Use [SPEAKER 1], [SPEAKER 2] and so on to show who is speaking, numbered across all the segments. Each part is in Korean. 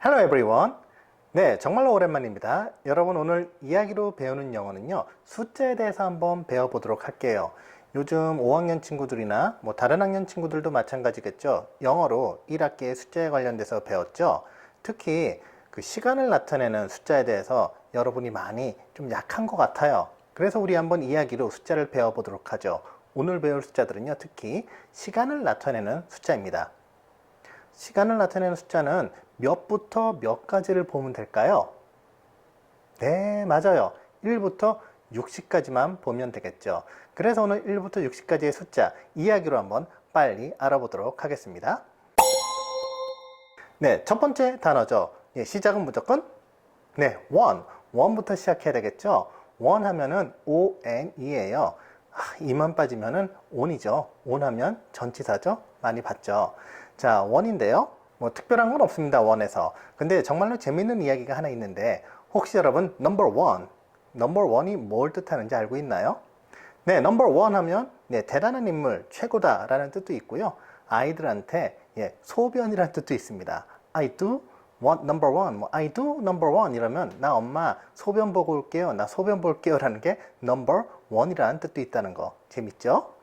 [SPEAKER 1] Hello everyone. 네, 정말로 오랜만입니다. 여러분 오늘 이야기로 배우는 영어는요, 숫자에 대해서 한번 배워보도록 할게요. 요즘 5학년 친구들이나 다른 학년 친구들도 마찬가지겠죠. 영어로 1학기의 숫자에 관련돼서 배웠죠. 특히 그 시간을 나타내는 숫자에 대해서 여러분이 많이 좀 약한 것 같아요. 그래서 우리 한번 이야기로 숫자를 배워보도록 하죠. 오늘 배울 숫자들은요, 특히 시간을 나타내는 숫자입니다. 시간을 나타내는 숫자는 몇부터 몇까지를 보면 될까요? 네, 맞아요. 1부터 60까지만 보면 되겠죠. 그래서 오늘 1부터 60까지의 숫자 이야기로 한번 빨리 알아보도록 하겠습니다. 네, 첫 번째 단어죠. 시작은 무조건 원. 원부터 시작해야 되겠죠. 원 하면은 ON이에요. 이만 빠지면은 온이죠. 온 하면 전치사죠. 많이 봤죠. 자, 원인데요. 특별한 건 없습니다. 원에서. 근데 정말로 재밌는 이야기가 하나 있는데 혹시 여러분 넘버 원이 뭘 뜻하는지 알고 있나요? 네, 넘버 원 하면 대단한 인물, 최고다 라는 뜻도 있고요. 아이들한테 소변이라는 뜻도 있습니다. I do want number one, I do number one 이러면 나 엄마 소변 보고 올게요, 나 소변 볼게요 라는 게 number one이라는 뜻도 있다는 거 재밌죠?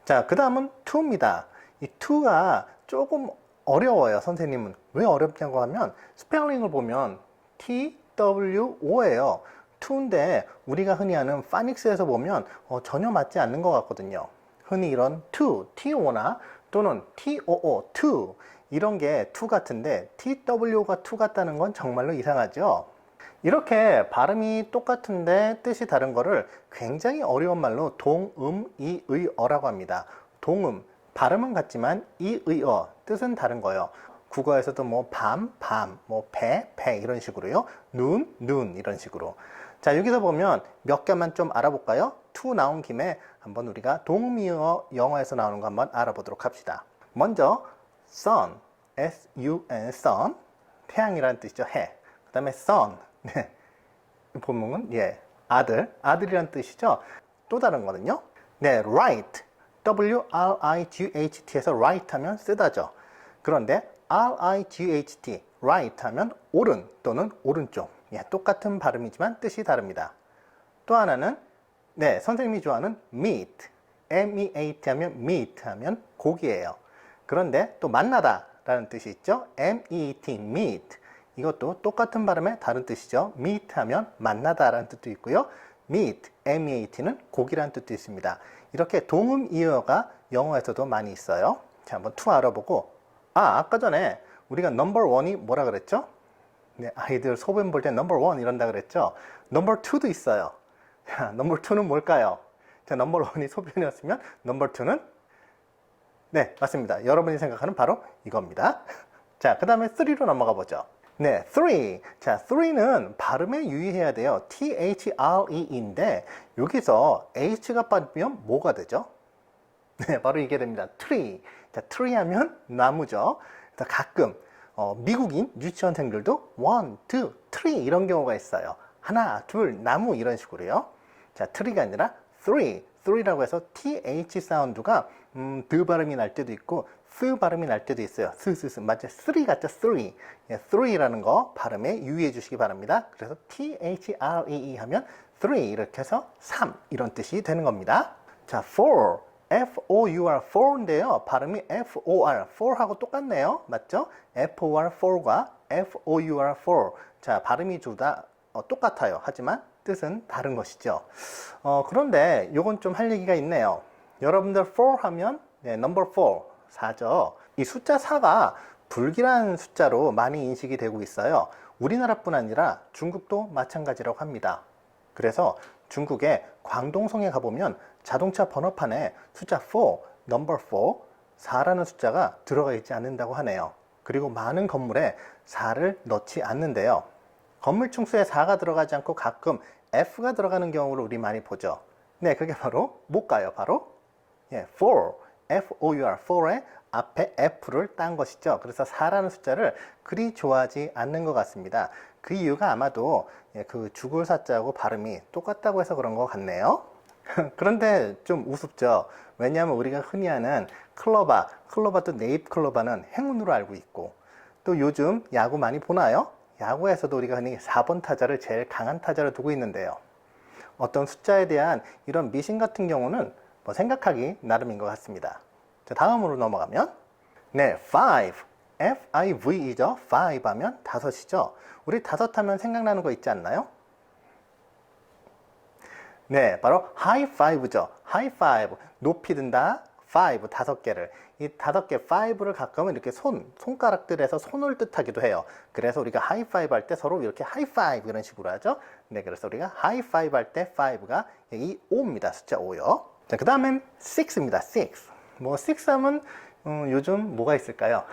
[SPEAKER 1] 자, 그 다음은 to입니다. 이 to가 조금 어려워요. 선생님은 왜 어렵냐고 하면 스펠링을 보면 TWO예요. to인데 우리가 흔히 하는 파닉스에서 보면 전혀 맞지 않는 것 같거든요. 흔히 이런 to, TO나 또는 TOO, to 이런 게 to 같은데 TW가 to 같다는 건 정말로 이상하죠. 이렇게 발음이 똑같은데 뜻이 다른 거를 굉장히 어려운 말로 동음, 이의어라고 합니다. 동음, 발음은 같지만 이의어, 뜻은 다른 거예요. 국어에서도 밤, 배 이런 식으로요. 눈 이런 식으로. 자, 여기서 보면 몇 개만 좀 알아볼까요? to 나온 김에 한번 우리가 동미어 영어에서 나오는 거 한번 알아보도록 합시다. 먼저 sun, S-U-N, sun, 태양이라는 뜻이죠. 해. 그 다음에 son, 본문은 아들이라는 뜻이죠. 또 다른 거는요. 네, right, W-R-I-G-H-T에서 right 하면 쓰다죠. 그런데 R-I-G-H-T, right 하면 오른 또는 오른쪽. 똑같은 발음이지만 뜻이 다릅니다. 또 하나는 선생님이 좋아하는 meat, M-E-A-T 하면 meat 하면 고기예요. 그런데 또 만나다 라는 뜻이 있죠. M-E-A-T, meet. 이것도 똑같은 발음의 다른 뜻이죠. meet 하면 만나다 라는 뜻도 있고요. meat, M-E-A-T는 고기라는 뜻도 있습니다. 이렇게 동음 이어가 영어에서도 많이 있어요. 자, 한번 to 알아보고 아까 전에 우리가 넘버 원이 뭐라 그랬죠? 아이들 소변 볼 때 넘버 원 이런다 그랬죠? 넘버 투도 있어요. 자, 넘버 투는 뭘까요? 자, 넘버 원이 소변이었으면 넘버 투는 맞습니다. 여러분이 생각하는 바로 이겁니다. 자, 그 다음에 3로 넘어가 보죠. 3. 자, 3는 발음에 유의해야 돼요. T-H-R-E인데 여기서 H가 빠지면 뭐가 되죠? 바로 이게 됩니다. tree. 자, tree 하면 나무죠. 그래서 가끔 미국인 유치원생들도 1, 2, 3 이런 경우가 있어요. 하나, 둘, 나무 이런 식으로요. 자, tree가 아니라 3라고 해서 TH 사운드가 드 발음이 날 때도 있고 스 발음이 날 때도 있어요. 맞죠? 3 같죠? 3. 3라는 거 발음에 유의해 주시기 바랍니다. 그래서 THREE 하면 3 이렇게 해서 3 이런 뜻이 되는 겁니다. 자, for, F-O-U-R, for인데요. 발음이 F-O-R, for하고 똑같네요. 맞죠? F-O-R, for과 F-O-U-R, for. 자, 발음이 둘 다 똑같아요. 하지만 뜻은 다른 것이죠. 그런데 이건 좀 할 얘기가 있네요. 여러분들 4 하면 number 4, 4죠. 이 숫자 4가 불길한 숫자로 많이 인식이 되고 있어요. 우리나라뿐 아니라 중국도 마찬가지라고 합니다. 그래서 중국의 광동성에 가보면 자동차 번호판에 숫자 4, number 4, 4라는 숫자가 들어가 있지 않는다고 하네요. 그리고 많은 건물에 4를 넣지 않는데요. 건물 층수에 4가 들어가지 않고 가끔 F가 들어가는 경우를 우리 많이 보죠. 그게 바로 뭘까요? 바로 4, F-O-U-R, 4의 앞에 F를 딴 것이죠. 그래서 4라는 숫자를 그리 좋아하지 않는 것 같습니다. 그 이유가 아마도 그 죽을 사자하고 발음이 똑같다고 해서 그런 것 같네요. 그런데 좀 우습죠. 왜냐하면 우리가 흔히 하는 클로바도 네잎 클로바는 행운으로 알고 있고 또 요즘 야구 많이 보나요? 야구에서도 우리가 흔히 4번 타자를 제일 강한 타자로 두고 있는데요. 어떤 숫자에 대한 이런 미신 같은 경우는 뭐 생각하기 나름인 것 같습니다. 자, 다음으로 넘어가면 네, 5, F-I-V이죠. 5 하면 다섯이죠. 우리 다섯 하면 생각나는 거 있지 않나요? 네, 바로 하이파이브죠. 하이파이브, 높이 든다, 5, 다섯 개를. 이 다섯 개, 5를 가끔은 이렇게 손가락들에서 손을 뜻하기도 해요. 그래서 우리가 하이파이브 할 때 서로 이렇게 하이파이브 이런 식으로 하죠. 네, 그래서 우리가 하이파이브 할 때 5가 이 5입니다. 숫자 5요. 자, 그 다음엔 6입니다. 6. 뭐, 6 하면 요즘 뭐가 있을까요?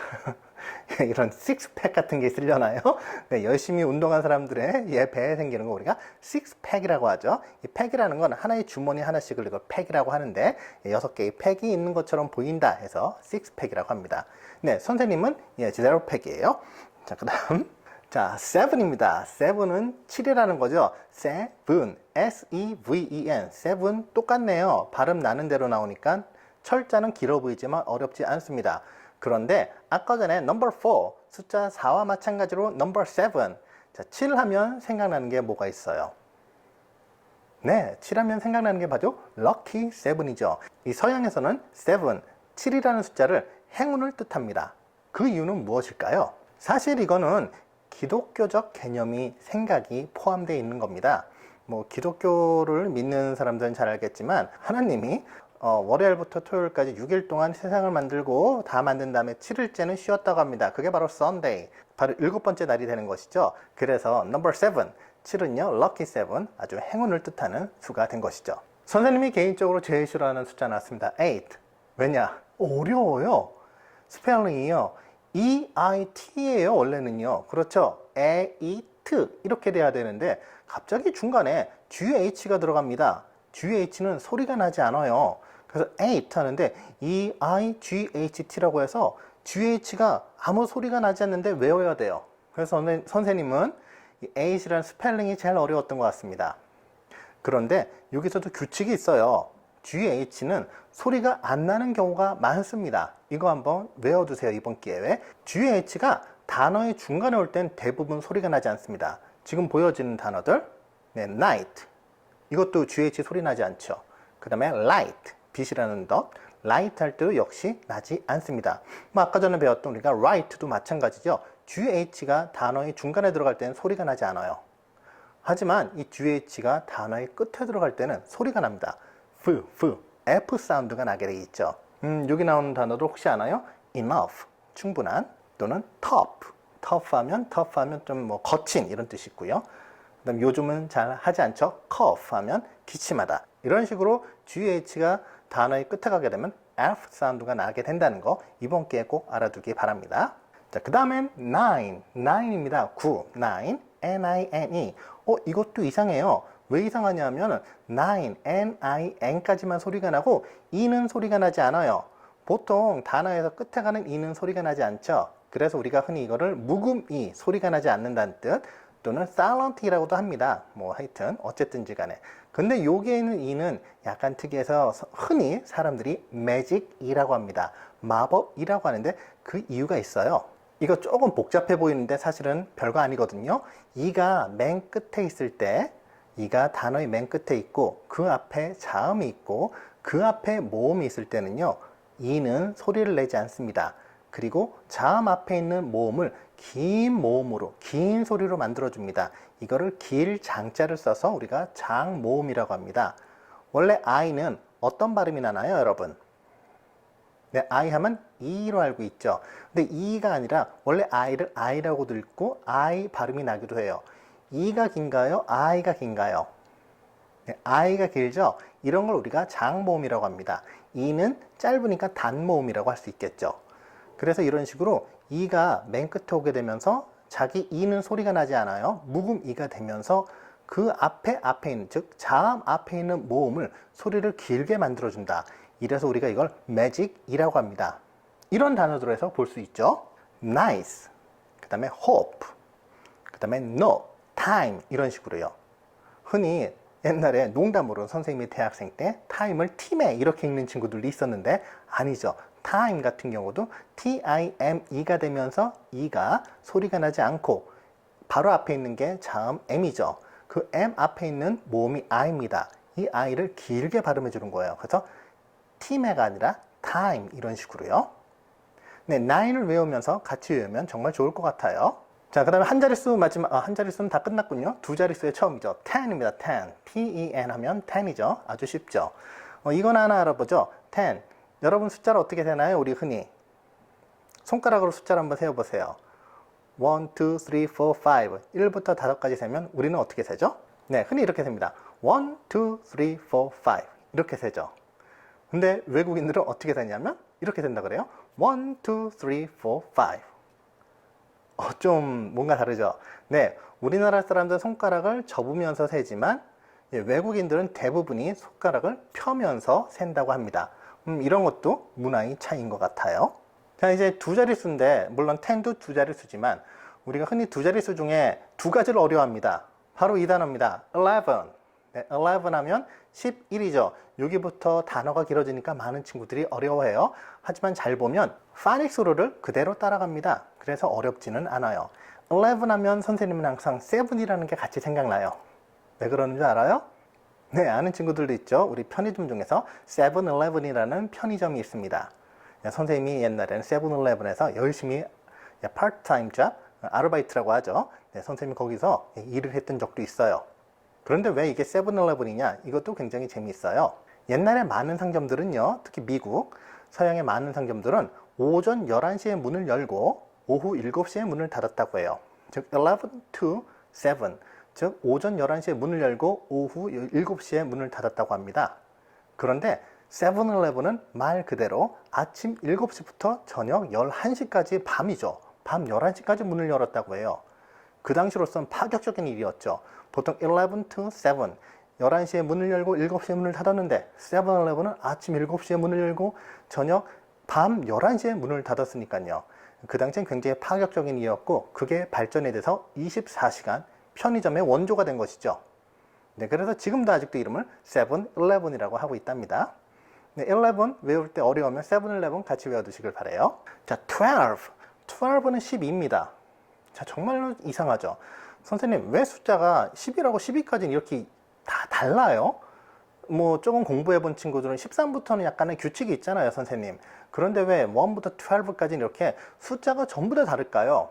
[SPEAKER 1] 이런 식스팩 같은 게 있으려나요? 네, 열심히 운동한 사람들의 배에 생기는 거 우리가 식스팩이라고 하죠. 이 팩이라는 건 하나의 주머니 하나씩을 이걸 팩이라고 하는데 6개의 팩이 있는 것처럼 보인다 해서 식스팩이라고 합니다. 네, 선생님은 제로팩이에요. 자, 그 다음 자, 7입니다. 7은 7이라는 거죠. 7, S-E-V-E-N 7 똑같네요. 발음 나는 대로 나오니까 철자는 길어 보이지만 어렵지 않습니다. 그런데 아까 전에 number 4 숫자 4와 마찬가지로 number 7 자, 7 하면 생각나는 게 뭐가 있어요? 네, 7 하면 생각나는 게 바로 lucky 7이죠. 이 서양에서는 7, 7이라는 숫자를 행운을 뜻합니다. 그 이유는 무엇일까요? 사실 이거는 기독교적 개념이 생각이 포함되어 있는 겁니다. 뭐 기독교를 믿는 사람들은 잘 알겠지만 하나님이 월요일부터 토요일까지 6일 동안 세상을 만들고 다 만든 다음에 7일째는 쉬었다고 합니다. 그게 바로 Sunday, 바로 7번째 날이 되는 것이죠. 그래서 number 7, 7은요, lucky 7, 아주 행운을 뜻하는 수가 된 것이죠. 선생님이 개인적으로 제일 싫어하는 숫자 나왔습니다. 8. 왜냐? 어려워요. 스펠링이요. E-I-T예요, 원래는요. 그렇죠? E-I-T 이렇게 돼야 되는데 갑자기 중간에 G-H가 들어갑니다. G-H는 소리가 나지 않아요. 그래서 8 하는데 E-I-G-H-T라고 해서 G-H가 아무 소리가 나지 않는데 외워야 돼요. 그래서 선생님은 이 8이라는 스펠링이 제일 어려웠던 것 같습니다. 그런데 여기서도 규칙이 있어요. GH는 소리가 안 나는 경우가 많습니다. 이거 한번 외워두세요. 이번 기회에. GH가 단어의 중간에 올 땐 대부분 소리가 나지 않습니다. 지금 보여지는 단어들 네, night 이것도 GH 소리 나지 않죠. 그 다음에 light 빛이라는 덧 light 할 때도 역시 나지 않습니다. 뭐 아까 전에 배웠던 우리가 right도 마찬가지죠. GH가 단어의 중간에 들어갈 때는 소리가 나지 않아요. 하지만 이 GH가 단어의 끝에 들어갈 때는 소리가 납니다. F 사운드가 나게 돼 있죠. 여기 나오는 단어도 혹시 아나요? enough, 충분한, 또는 tough 하면 좀 뭐 거친 이런 뜻이 있고요. 그다음 요즘은 잘 하지 않죠. cough 하면 기침하다. 이런 식으로 GH가 단어의 끝에 가게 되면 F 사운드가 나게 된다는 거 이번 기회에 꼭 알아두기 바랍니다. 자, 그 다음엔 9입니다. 9, N-I-N-E. 이것도 이상해요. 왜 이상하냐면 9, N-I-N까지만 소리가 나고 E는 소리가 나지 않아요. 보통 단어에서 끝에 가는 E는 소리가 나지 않죠. 그래서 우리가 흔히 이거를 묵음이 소리가 나지 않는다는 뜻 또는 silent이라고도 합니다. 뭐 하여튼 어쨌든지 간에. 근데 여기에 있는 E는 약간 특이해서 흔히 사람들이 magic이라고 합니다. 마법이라고 하는데 그 이유가 있어요. 이거 조금 복잡해 보이는데 사실은 별거 아니거든요. E가 맨 끝에 있을 때 E가 단어의 맨 끝에 있고 그 앞에 자음이 있고 그 앞에 모음이 있을 때는요. E는 소리를 내지 않습니다. 그리고 자음 앞에 있는 모음을 긴 모음으로 긴 소리로 만들어 줍니다. 이거를 길 장자를 써서 우리가 장모음이라고 합니다. 원래 I는 어떤 발음이 나나요, 여러분? 네, I 하면 E로 알고 있죠. 근데 E가 아니라 원래 I를 I라고도 읽고 I 발음이 나기도 해요. E가 긴가요? I가 긴가요? 네, I가 길죠? 이런 걸 우리가 장모음이라고 합니다. E는 짧으니까 단모음이라고 할 수 있겠죠. 그래서 이런 식으로 E가 맨 끝에 오게 되면서 자기 E는 소리가 나지 않아요. 묵음 E가 되면서 그 앞에 있는, 즉 자음 앞에 있는 모음을 소리를 길게 만들어준다. 이래서 우리가 이걸 magic이라고 합니다. 이런 단어들에서 볼 수 있죠. nice, 그 다음에 hope, 그 다음에 no, time 이런 식으로요. 흔히 옛날에 농담으로 선생님이 대학생 때 time을 팀에 이렇게 읽는 친구들도 있었는데 아니죠. time 같은 경우도 time가 되면서 e가 소리가 나지 않고 바로 앞에 있는 게 자음 m이죠. 그 m 앞에 있는 모음이 i입니다. 이 i를 길게 발음해 주는 거예요. 그래서 time가 아니라 time 이런 식으로요. 네, 9을 외우면서 같이 외우면 정말 좋을 것 같아요. 자, 그 다음에 한 자릿수 한 자릿수는 다 끝났군요. 두 자릿수의 처음이죠. 10입니다. 10. ten 하면 10이죠. 아주 쉽죠. 이건 하나 알아보죠. 10. 여러분 숫자를 어떻게 세나요? 우리 흔히. 손가락으로 숫자를 한번 세어보세요. 1, 2, 3, 4, 5. 1부터 5까지 세면 우리는 어떻게 세죠? 네, 흔히 이렇게 셉니다. 1, 2, 3, 4, 5. 이렇게 세죠. 근데 외국인들은 어떻게 세냐면 이렇게 된다 그래요. 1, 2, 3, 4, 5. 좀 뭔가 다르죠? 네, 우리나라 사람들은 손가락을 접으면서 세지만 외국인들은 대부분이 손가락을 펴면서 센다고 합니다. 이런 것도 문화의 차이인 것 같아요. 자, 이제 두 자릿수인데 물론 10도 두 자릿수지만 우리가 흔히 두 자릿수 중에 두 가지를 어려워합니다. 바로 이 단어입니다. 11. 네, 11 하면 11이죠. 여기부터 단어가 길어지니까 많은 친구들이 어려워해요. 하지만 잘 보면 파닉스 룰을 그대로 따라갑니다. 그래서 어렵지는 않아요. 11 하면 선생님은 항상 7이라는 게 같이 생각나요. 왜 그러는 줄 알아요? 네, 아는 친구들도 있죠. 우리 편의점 중에서 7-Eleven이라는 편의점이 있습니다. 선생님이 옛날에는 7-Eleven에서 열심히 파트타임 잡, 아르바이트라고 하죠. 네, 선생님이 거기서 일을 했던 적도 있어요. 그런데 왜 이게 7-Eleven이냐? 이것도 굉장히 재미있어요. 옛날에 많은 상점들은요, 특히 미국, 서양의 많은 상점들은 오전 11시에 문을 열고 오후 7시에 문을 닫았다고 해요. 즉 11 to 7, 즉 오전 11시에 문을 열고 오후 7시에 문을 닫았다고 합니다. 그런데 7-Eleven은 말 그대로 아침 7시부터 저녁 11시까지 밤이죠. 밤 11시까지 문을 열었다고 해요. 그 당시로서는 파격적인 일이었죠. 보통 11 to 7, 11시에 문을 열고 7시에 문을 닫았는데 7-Eleven은 아침 7시에 문을 열고 저녁 밤 11시에 문을 닫았으니까요. 그 당시엔 굉장히 파격적인 일이었고 그게 발전이 돼서 24시간 편의점의 원조가 된 것이죠. 네, 그래서 지금도 아직도 이름을 7-Eleven이라고 하고 있답니다. 네, 11 외울 때 어려우면 7-Eleven 같이 외워두시길 바래요. 자, 12. 12는 12입니다. 자, 정말로 이상하죠. 선생님, 왜 숫자가 10이라고 12까지는 이렇게 다 달라요? 뭐 조금 공부해 본 친구들은 13부터는 약간의 규칙이 있잖아요, 선생님. 그런데 왜 1부터 12까지는 이렇게 숫자가 전부 다 다를까요?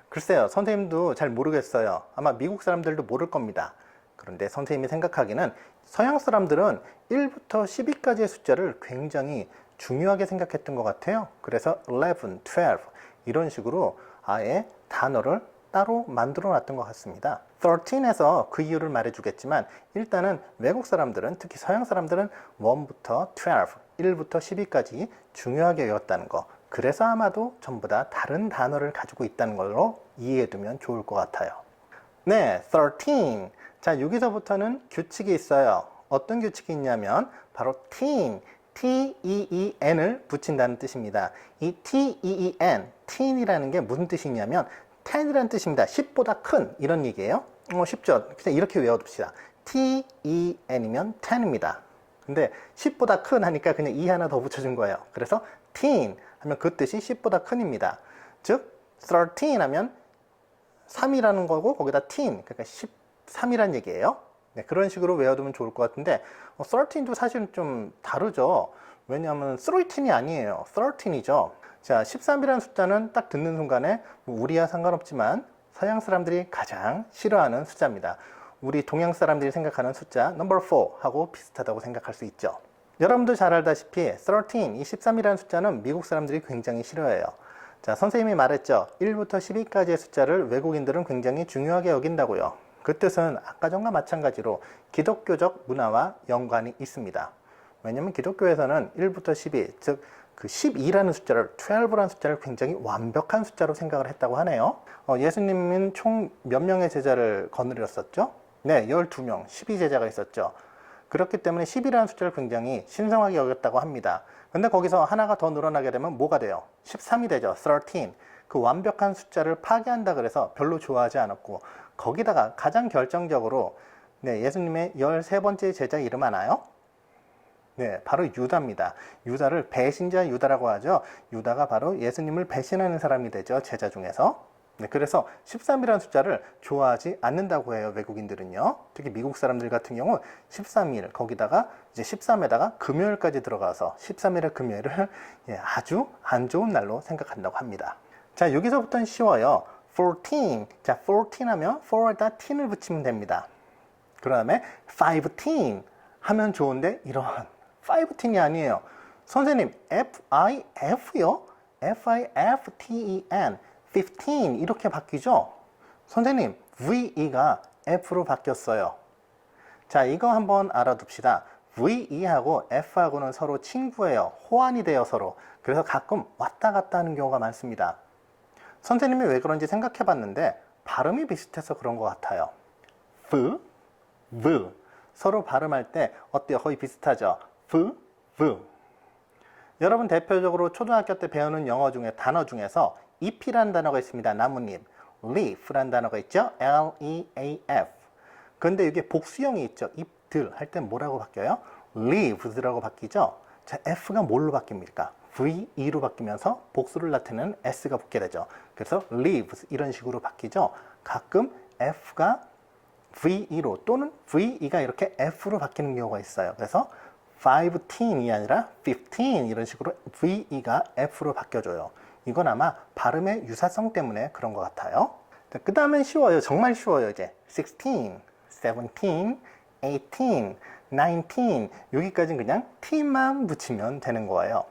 [SPEAKER 1] 글쎄요, 선생님도 잘 모르겠어요. 아마 미국 사람들도 모를 겁니다. 그런데 선생님이 생각하기는 서양 사람들은 1부터 12까지의 숫자를 굉장히 중요하게 생각했던 것 같아요. 그래서 11, 12 이런 식으로 아예 단어를 따로 만들어 놨던 것 같습니다. 13에서 그 이유를 말해 주겠지만 일단은 외국 사람들은 특히 서양 사람들은 1부터 12, 1부터 12까지 중요하게 외웠다는 거. 그래서 아마도 전부 다 다른 단어를 가지고 있다는 걸로 이해해 두면 좋을 것 같아요. 네, 13. 자, 여기서부터는 규칙이 있어요. 어떤 규칙이 있냐면 바로 teen, T-E-E-N을 붙인다는 뜻입니다. 이 T-E-E-N, teen이라는 게 무슨 뜻이냐면 10이라는 뜻입니다. 10보다 큰 이런 얘기예요. 쉽죠? 그냥 이렇게 외워둡시다. T-E-N이면 10입니다. 근데 10보다 큰 하니까 그냥 E 하나 더 붙여준 거예요. 그래서 teen 하면 그 뜻이 10보다 큰입니다. 즉 13 하면 3이라는 거고 거기다 teen, 그러니까 13이란 얘기예요. 네, 그런 식으로 외워두면 좋을 것 같은데 13도 사실은 좀 다르죠. 왜냐하면 13이 아니에요. 13이죠. 자, 13이라는 숫자는 딱 듣는 순간에 우리와 상관없지만 서양 사람들이 가장 싫어하는 숫자입니다. 우리 동양 사람들이 생각하는 숫자 넘버 4하고 비슷하다고 생각할 수 있죠. 여러분도 잘 알다시피 13, 이 13이라는 숫자는 미국 사람들이 굉장히 싫어해요. 자, 선생님이 말했죠. 1부터 12까지의 숫자를 외국인들은 굉장히 중요하게 여긴다고요. 그 뜻은 아까 전과 마찬가지로 기독교적 문화와 연관이 있습니다. 왜냐하면 기독교에서는 1부터 12, 즉 그 12라는 숫자를, 12라는 숫자를 굉장히 완벽한 숫자로 생각을 했다고 하네요. 예수님은 총 몇 명의 제자를 거느렸었죠? 네, 12명, 12제자가 있었죠. 그렇기 때문에 10이라는 숫자를 굉장히 신성하게 여겼다고 합니다. 근데 거기서 하나가 더 늘어나게 되면 뭐가 돼요? 13이 되죠. 13. 그 완벽한 숫자를 파괴한다 그래서 별로 좋아하지 않았고 거기다가 가장 결정적으로 네, 예수님의 13번째 제자 이름 아나요? 네, 바로 유다입니다. 유다를 배신자 유다라고 하죠. 유다가 바로 예수님을 배신하는 사람이 되죠. 제자 중에서. 네, 그래서 13이라는 숫자를 좋아하지 않는다고 해요. 외국인들은요. 특히 미국 사람들 같은 경우 13일 거기다가 이제 13에다가 금요일까지 들어가서 13일의 금요일을 아주 안 좋은 날로 생각한다고 합니다. 자, 여기서부터는 쉬워요. 14. 자, 14 하면 4에다 teen을 붙이면 됩니다. 그 다음에 15 하면 좋은데 이런 15이 아니에요. 선생님, FIF요? FIFTEN 15 이렇게 바뀌죠? 선생님, VE가 F로 바뀌었어요. 자, 이거 한번 알아둡시다. VE하고 F하고는 서로 친구예요. 호환이 돼요, 서로. 그래서 가끔 왔다 갔다 하는 경우가 많습니다. 선생님이 왜 그런지 생각해 봤는데 발음이 비슷해서 그런 것 같아요. V, V. 서로 발음할 때 어때요? 거의 비슷하죠? V, V. 여러분 대표적으로 초등학교 때 배우는 영어 중에 단어 중에서 잎이라는 단어가 있습니다. 나뭇잎. leaf라는 단어가 있죠. L-E-A-F. 그런데 이게 복수형이 있죠. 잎들 할 때 뭐라고 바뀌어요? leaves라고 바뀌죠. 자, F가 뭘로 바뀝니까? VE로 바뀌면서 복수를 나타내는 S가 붙게 되죠. 그래서 leaves 이런 식으로 바뀌죠. 가끔 F가 VE로 또는 VE가 이렇게 F로 바뀌는 경우가 있어요. 그래서 15이 아니라 15 이런 식으로 VE가 F로 바뀌어줘요. 이건 아마 발음의 유사성 때문에 그런 것 같아요. 그 다음엔 쉬워요. 정말 쉬워요. 이제 16, 17, 18, 19 여기까지는 그냥 t만 붙이면 되는 거예요.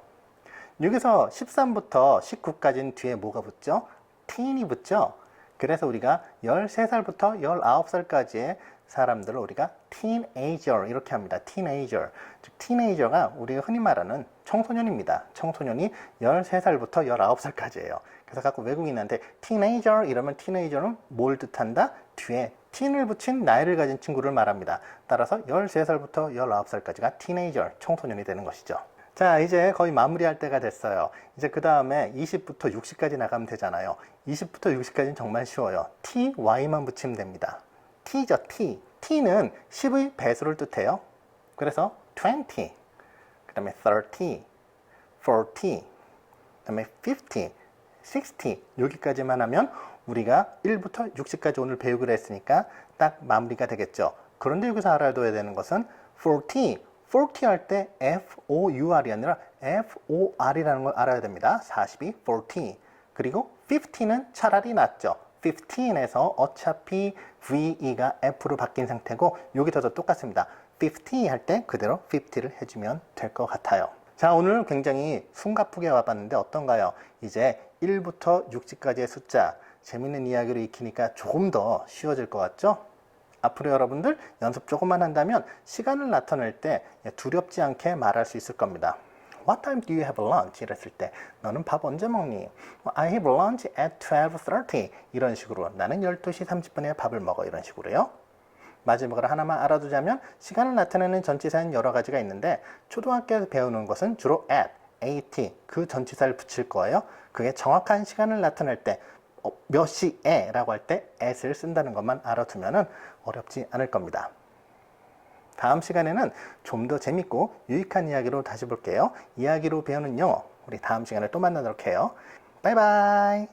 [SPEAKER 1] 여기서 13부터 19까지는 뒤에 뭐가 붙죠? teen이 붙죠? 그래서 우리가 13살부터 19살까지의 사람들을 우리가 teenager 이렇게 합니다. teenager. 즉 teenager가 우리가 흔히 말하는 청소년입니다. 청소년이 13살부터 19살까지예요. 그래서 가끔 외국인한테 teenager 이러면 teenager는 뭘 뜻한다? 뒤에 teen을 붙인 나이를 가진 친구를 말합니다. 따라서 13살부터 19살까지가 teenager, 청소년이 되는 것이죠. 자, 이제 거의 마무리할 때가 됐어요. 이제 그 다음에 20부터 60까지 나가면 되잖아요. 20부터 60까지는 정말 쉬워요. t, y만 붙이면 됩니다. t죠, t. t는 10의 배수를 뜻해요. 그래서 20, 그 다음에 30, 40, 그 다음에 50, 60 여기까지만 하면 우리가 1부터 60까지 오늘 배우기로 했으니까 딱 마무리가 되겠죠. 그런데 여기서 알아둬야 되는 것은 40 할 때 FOUR이 아니라 FOR이라는 걸 알아야 됩니다. 40이 40. 그리고 50는 차라리 낫죠. 15에서 어차피 VE가 F로 바뀐 상태고 여기서도 똑같습니다. 50 할 때 그대로 50를 해주면 될 것 같아요. 자, 오늘 굉장히 숨가쁘게 와봤는데 어떤가요? 이제 1부터 60까지의 숫자 재밌는 이야기로 익히니까 조금 더 쉬워질 것 같죠? 앞으로 여러분들 연습 조금만 한다면 시간을 나타낼 때 두렵지 않게 말할 수 있을 겁니다. What time do you have lunch? 이랬을 때 너는 밥 언제 먹니? I have lunch at 12:30 이런 식으로 나는 12시 30분에 밥을 먹어 이런 식으로요. 마지막으로 하나만 알아두자면 시간을 나타내는 전치사는 여러 가지가 있는데 초등학교에서 배우는 것은 주로 at 그 전치사를 붙일 거예요. 그게 정확한 시간을 나타낼 때 몇 시에 라고 할 때 at을 쓴다는 것만 알아두면 어렵지 않을 겁니다. 다음 시간에는 좀 더 재밌고 유익한 이야기로 다시 볼게요. 이야기로 배우는 영어 우리 다음 시간에 또 만나도록 해요. 바이바이.